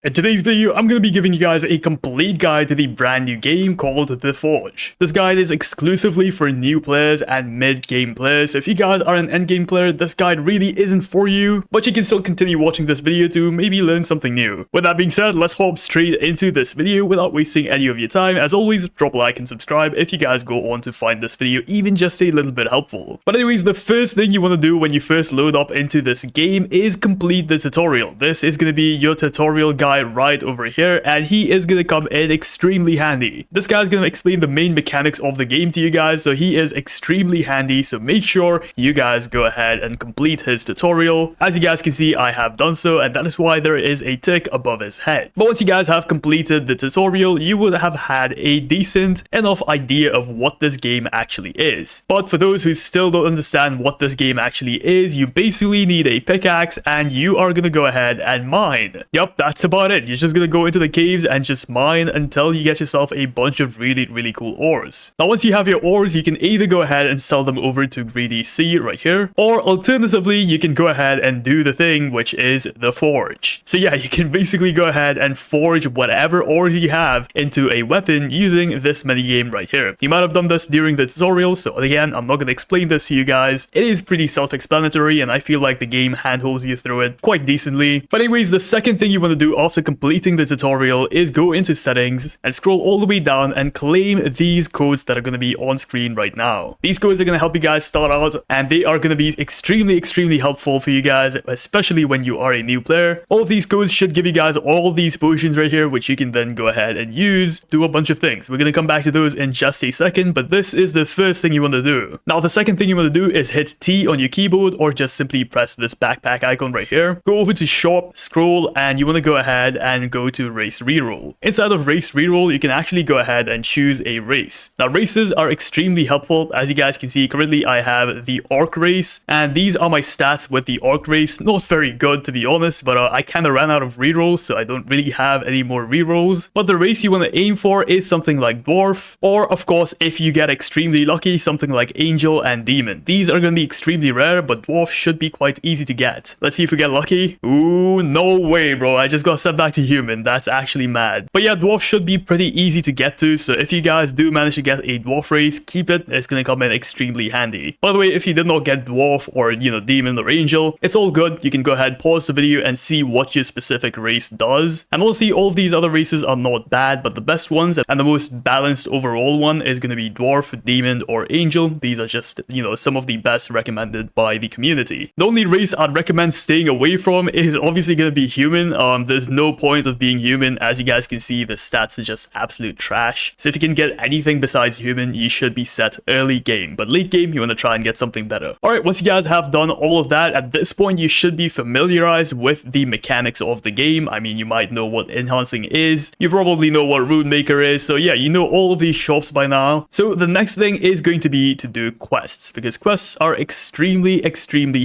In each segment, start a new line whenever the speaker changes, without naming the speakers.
In today's video, I'm going to be giving you guys a complete guide to the brand new game called The Forge. This guide is exclusively for new players and mid-game players, so if you guys are an endgame player, this guide really isn't for you, but you can still continue watching this video to maybe learn something new. With that being said, let's hop straight into this video without wasting any of your time. As always, drop a like and subscribe if you guys go on to find this video even just a little bit helpful. But anyways, the first thing you want to do when you first load up into this game is complete the tutorial. This is going to be your tutorial guide right over here, and he is going to come in extremely handy. This guy's going to explain the main mechanics of the game to you guys, so he is extremely handy, so make sure you guys go ahead and complete his tutorial. As you guys can see, I have done so, and that is why there is a tick above his head. But once you guys have completed the tutorial, you would have had a decent enough idea of what this game actually is. But for those who still don't understand what this game actually is, you basically need a pickaxe, and you are going to go ahead and mine. Yep, that's about it. You're just gonna go into the caves and just mine until you get yourself a bunch of really cool ores. Now once you have your ores, you can either go ahead and sell them over to Greedy C right here, or alternatively you can go ahead and do the thing which is the forge. So yeah, you can basically go ahead and forge whatever ores you have into a weapon using this minigame right here. You might have done this during the tutorial, so again, I'm not gonna explain this to you guys. It is pretty self-explanatory, and I feel like the game handholds you through it quite decently. But anyways, the second thing you want to do after completing the tutorial is go into settings and scroll all the way down and claim these codes that are going to be on screen right now. These codes are going to help you guys start out, and they are going to be extremely helpful for you guys, especially when you are a new player. All of these codes should give you guys all these potions right here, which you can then go ahead and use, do a bunch of things. We're going to come back to those in just a second, but this is the first thing you want to do. Now the second thing you want to do is hit T on your keyboard, or just simply press this backpack icon right here. Go over to shop, scroll, and you want to go ahead and go to race reroll. Inside of race reroll, you can actually go ahead and choose a race. Now races are extremely helpful. As you guys can see, currently I have the orc race, and these are my stats with the orc race. Not very good to be honest, but I kind of ran out of rerolls, so I don't really have any more rerolls. But the race you want to aim for is something like dwarf, or of course if you get extremely lucky, something like angel and demon. These are going to be extremely rare, but dwarf should be quite easy to get. Let's see if we get lucky. Ooh, no way bro, I just got set back to human. That's actually mad. But yeah, dwarf should be pretty easy to get to, so if you guys do manage to get a dwarf race, keep it. It's gonna come in extremely handy. By the way, if you did not get dwarf or demon or angel, it's all good. You can go ahead, pause the video and see what your specific race does. And honestly, all of these other races are not bad, but the best ones and the most balanced overall one is gonna be dwarf, demon or angel. These are just some of the best recommended by the community. The only race I'd recommend staying away from is obviously gonna be human. There's no point of being human. As you guys can see, the stats are just absolute trash. So if you can get anything besides human, you should be set early game. But late game, you want to try and get something better. Alright, once you guys have done all of that, at this point you should be familiarized with the mechanics of the game. I mean, you might know what enhancing is. You probably know what rune maker is. So yeah, you know all of these shops by now. So the next thing is going to be to do quests, because quests are extremely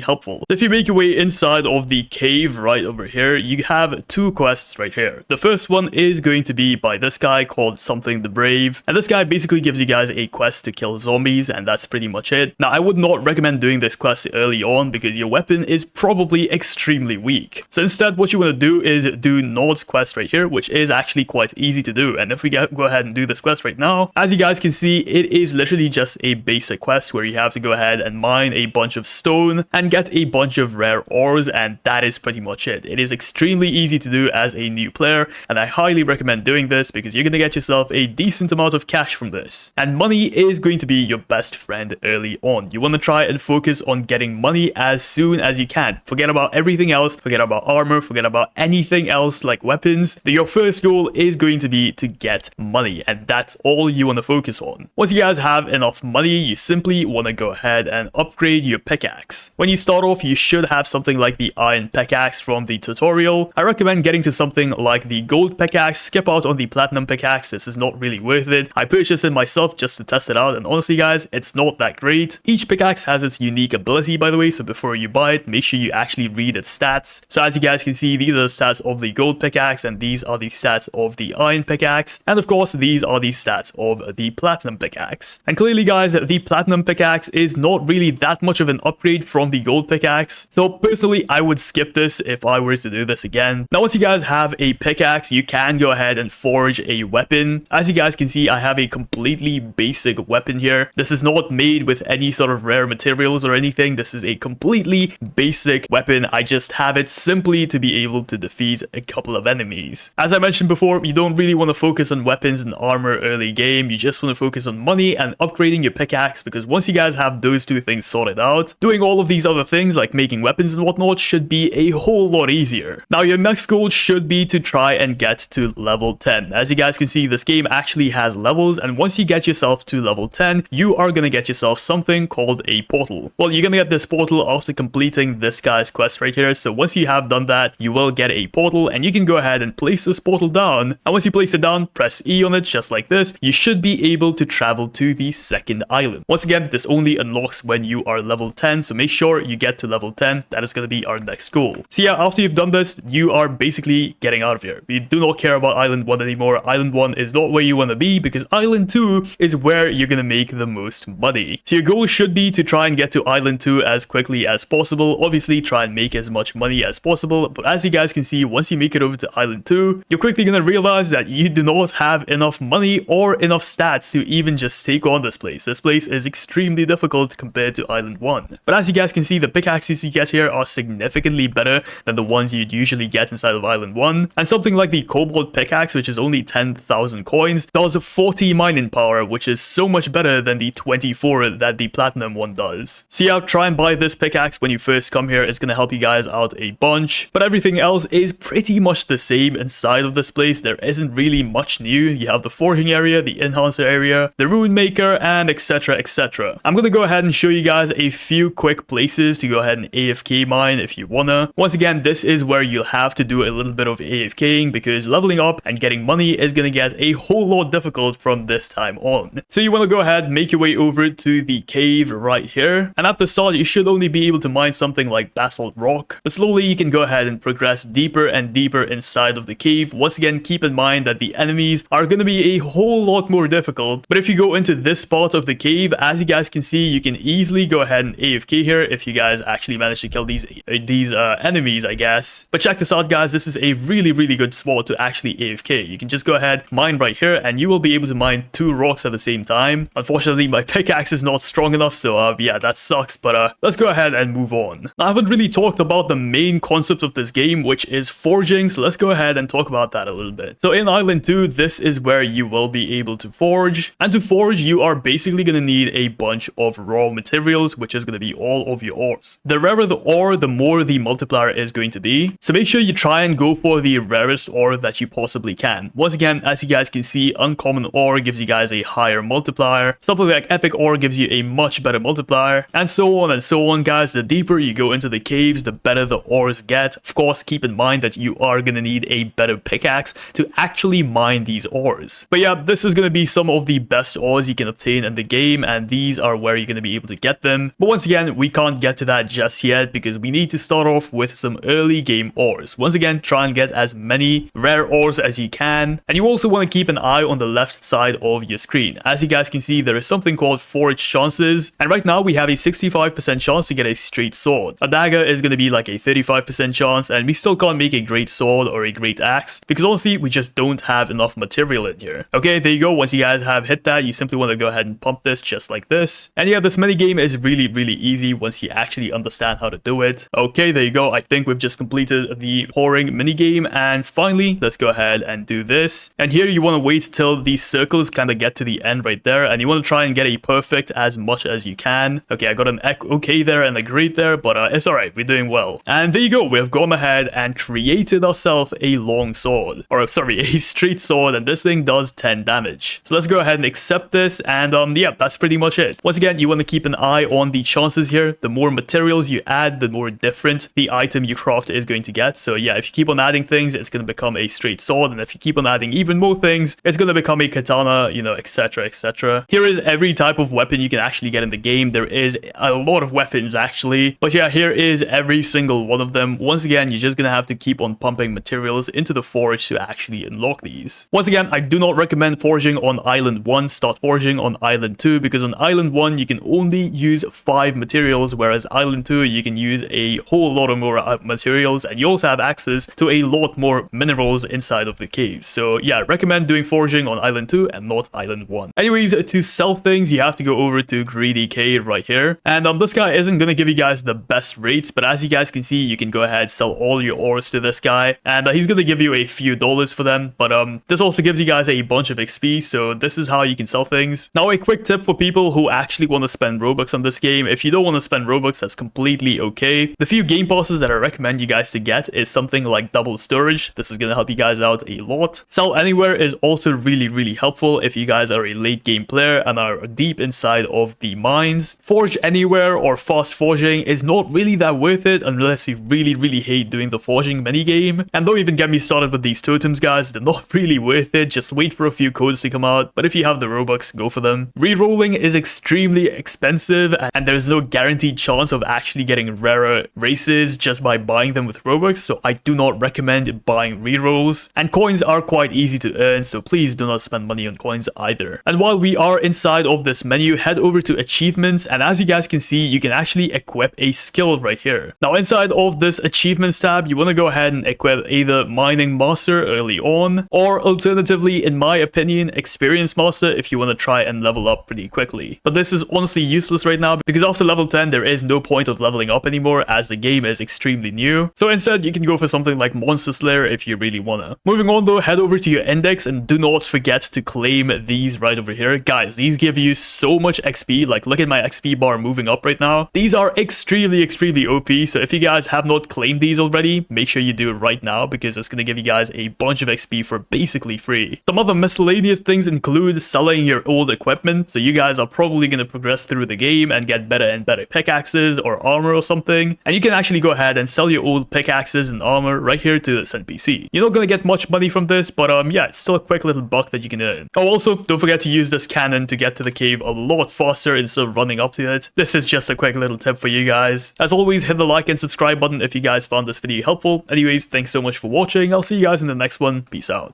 helpful. So if you make your way inside of the cave right over here, you have two quests right here. The first one is going to be by this guy called Something the Brave, and this guy basically gives you guys a quest to kill zombies, and that's pretty much it. Now I would not recommend doing this quest early on because your weapon is probably extremely weak. So instead what you want to do is do Nord's quest right here, which is actually quite easy to do. And if we go ahead and do this quest right now, as you guys can see, it is literally just a basic quest where you have to go ahead and mine a bunch of stone and get a bunch of rare ores, and that is pretty much it. It is extremely easy to do as a new player, and I highly recommend doing this because you're going to get yourself a decent amount of cash from this. And money is going to be your best friend early on. You want to try and focus on getting money as soon as you can. Forget about everything else, forget about armor, forget about anything else like weapons. Your first goal is going to be to get money, and that's all you want to focus on. Once you guys have enough money, you simply want to go ahead and upgrade your pickaxe. When you start off, you should have something like the iron pickaxe from the tutorial. I recommend getting to something like the gold pickaxe. Skip out on the platinum pickaxe. This is not really worth it. I purchased it myself just to test it out, and honestly guys, it's not that great. Each pickaxe has its unique ability, by the way, so before you buy it, make sure you actually read its stats. So as you guys can see, these are the stats of the gold pickaxe, and these are the stats of the iron pickaxe, and of course these are the stats of the platinum pickaxe. And clearly guys, the platinum pickaxe is not really that much of an upgrade from the gold pickaxe, so personally I would skip this if I were to do this again. Now once you guys have a pickaxe, you can go ahead and forge a weapon. As you guys can see, I have a completely basic weapon here. This is not made with any sort of rare materials or anything. This is a completely basic weapon. I just have it simply to be able to defeat a couple of enemies. As I mentioned before, you don't really want to focus on weapons and armor early game. You just want to focus on money and upgrading your pickaxe, because once you guys have those two things sorted out, doing all of these other things like making weapons and whatnot should be a whole lot easier. Now, your next goal should be to try and get to level 10. As you guys can see, this game actually has levels, and once you get yourself to level 10, you are gonna get yourself something called a portal. Well, you're gonna get this portal after completing this guy's quest right here. So once you have done that, you will get a portal, and you can go ahead and place this portal down. And once you place it down, press E on it just like this. You should be able to travel to the second island. Once again, this only unlocks when you are level 10, so make sure you get to level 10. That is gonna be our next goal. So yeah, after you've done this, you are basically getting out of here. You do not care about Island 1 anymore. Island 1 is not where you want to be, because Island 2 is where you're gonna make the most money. So your goal should be to try and get to Island 2 as quickly as possible. Obviously, try and make as much money as possible, but as you guys can see, once you make it over to Island 2, you're quickly gonna realize that you do not have enough money or enough stats to even just take on this place. This place is extremely difficult compared to Island 1. But as you guys can see, the pickaxes you get here are significantly better than the ones you'd usually get inside of Island 1. And something like the Cobalt pickaxe, which is only 10,000 coins, does 40 mining power, which is so much better than the 24 that the Platinum one does. So yeah, try and buy this pickaxe when you first come here. It's gonna help you guys out a bunch. But everything else is pretty much the same inside of this place. There isn't really much new. You have the forging area, the enhancer area, the rune maker, and etc, etc. I'm gonna go ahead and show you guys a few quick places to go ahead and AFK mine if you wanna. Once again, this is where you'll have to do a little bit of AFKing, because leveling up and getting money is gonna get a whole lot difficult from this time on. So you wanna go ahead, make your way over to the cave right here, and at the start you should only be able to mine something like basalt rock, but slowly you can go ahead and progress deeper and deeper inside of the cave. Once again, keep in mind that the enemies are gonna be a whole lot more difficult, but if you go into this part of the cave, as you guys can see, you can easily go ahead and AFK here if you guys actually manage to kill these enemies, I guess. But check this out, guys. This is a really good spot to actually AFK. You can just go ahead, mine right here, and you will be able to mine 2 rocks at the same time. Unfortunately, my pickaxe is not strong enough, so yeah, that sucks, but let's go ahead and move on. Now, I haven't really talked about the main concept of this game, which is forging, so let's go ahead and talk about that a little bit. So in Island 2, this is where you will be able to forge, and to forge, you are basically going to need a bunch of raw materials, which is going to be all of your ores. The rarer the ore, the more the multiplier is going to be, so make sure you try and go for the rarest ore that you possibly can. Once again, as you guys can see, uncommon ore gives you guys a higher multiplier, something like epic ore gives you a much better multiplier, and so on, guys. The deeper you go into the caves, the better the ores get. Of course, keep in mind that you are going to need a better pickaxe to actually mine these ores. But yeah, this is going to be some of the best ores you can obtain in the game, and these are where you're going to be able to get them. But once again, we can't get to that just yet, because we need to start off with some early game ores. Once again, try and get as many rare ores as you can, and you also want to keep an eye on the left side of your screen. As you guys can see, there is something called forge chances, and right now we have a 65% chance to get a straight sword. A dagger is going to be like a 35% chance, and we still can't make a great sword or a great axe, because honestly, we just don't have enough material in here. Okay, there you go. Once you guys have hit that, you simply want to go ahead and pump this just like this. And yeah, this mini game is really easy once you actually understand how to do it. Okay, there you go. I think we've just completed the pouring mini game, and finally, let's go ahead and do this. And here you want to wait till these circles kind of get to the end right there, and you want to try and get a perfect as much as you can. Okay, I got an okay there and a great there, but it's alright, we're doing well. And there you go, we've gone ahead and created ourselves a long sword, or sorry, a straight sword, and this thing does 10 damage. So let's go ahead and accept this, and yeah, that's pretty much it. Once again, you want to keep an eye on the chances here. The more materials you add, the more different the item you craft is going to get. So yeah, if you keep on adding things, it's going to become a straight sword, and if you keep on adding even more things, it's going to become a katana, you know, etc, etc. Here is every type of weapon you can actually get in the game. There is a lot of weapons actually, but yeah, here is every single one of them. Once again, you're just going to have to keep on pumping materials into the forge to actually unlock these. Once again, I do not recommend forging on Island 1. Start forging on Island 2, because on Island 1 you can only use 5 materials, whereas Island 2 you can use a whole lot of more materials, and you also have access to a lot more minerals inside of the caves. So yeah, recommend doing foraging on Island 2 and not Island 1. Anyways, to sell things, you have to go over to Greedy Cave right here. And this guy isn't going to give you guys the best rates, but as you guys can see, you can go ahead, sell all your ores to this guy, and he's going to give you a few dollars for them. But this also gives you guys a bunch of XP, so this is how you can sell things. Now, a quick tip for people who actually want to spend Robux on this game. If you don't want to spend Robux, that's completely okay. The few game passes that I recommend you guys to get is something like double storage. This is going to help you guys out a lot. Sell anywhere is also really helpful if you guys are a late game player and are deep inside of the mines. Forge anywhere or fast forging is not really that worth it unless you really hate doing the forging minigame. And don't even get me started with these totems, guys. They're not really worth it. Just wait for a few codes to come out. But if you have the Robux, go for them. Rerolling is extremely expensive and there's no guaranteed chance of actually getting rarer races just by buying them with Robux. So I do not recommend buying rerolls. And coins are quite easy to earn, so please do not spend money on coins either. And while we are inside of this menu, head over to achievements, and as you guys can see, you can actually equip a skill right here. Now inside of this achievements tab, you want to go ahead and equip either mining master early on, or alternatively, in my opinion, experience master if you want to try and level up pretty quickly. But this is honestly useless right now because after level 10 there is no point of leveling up anymore as the game is extremely new. So instead you can go for something like Monster Slayer if you really wanna. Moving on though, head over to your index and do not forget to claim these right over here. Guys, these give you so much XP. Like, look at my XP bar moving up right now. These are extremely OP, so if you guys have not claimed these already, make sure you do it right now because it's gonna give you guys a bunch of XP for basically free. Some other miscellaneous things include selling your old equipment, so you guys are probably gonna progress through the game and get better and better pickaxes or armor or something, and you can actually go ahead and sell your old pickaxes and armor right here to this NPC. You're not gonna get much money from this, but yeah, it's still a quick little buck that you can earn. Oh, also, don't forget to use this cannon to get to the cave a lot faster instead of running up to it. This is just a quick little tip for you guys. As always, hit the like and subscribe button if you guys found this video helpful. Anyways, thanks so much for watching. I'll see you guys in the next one. Peace out.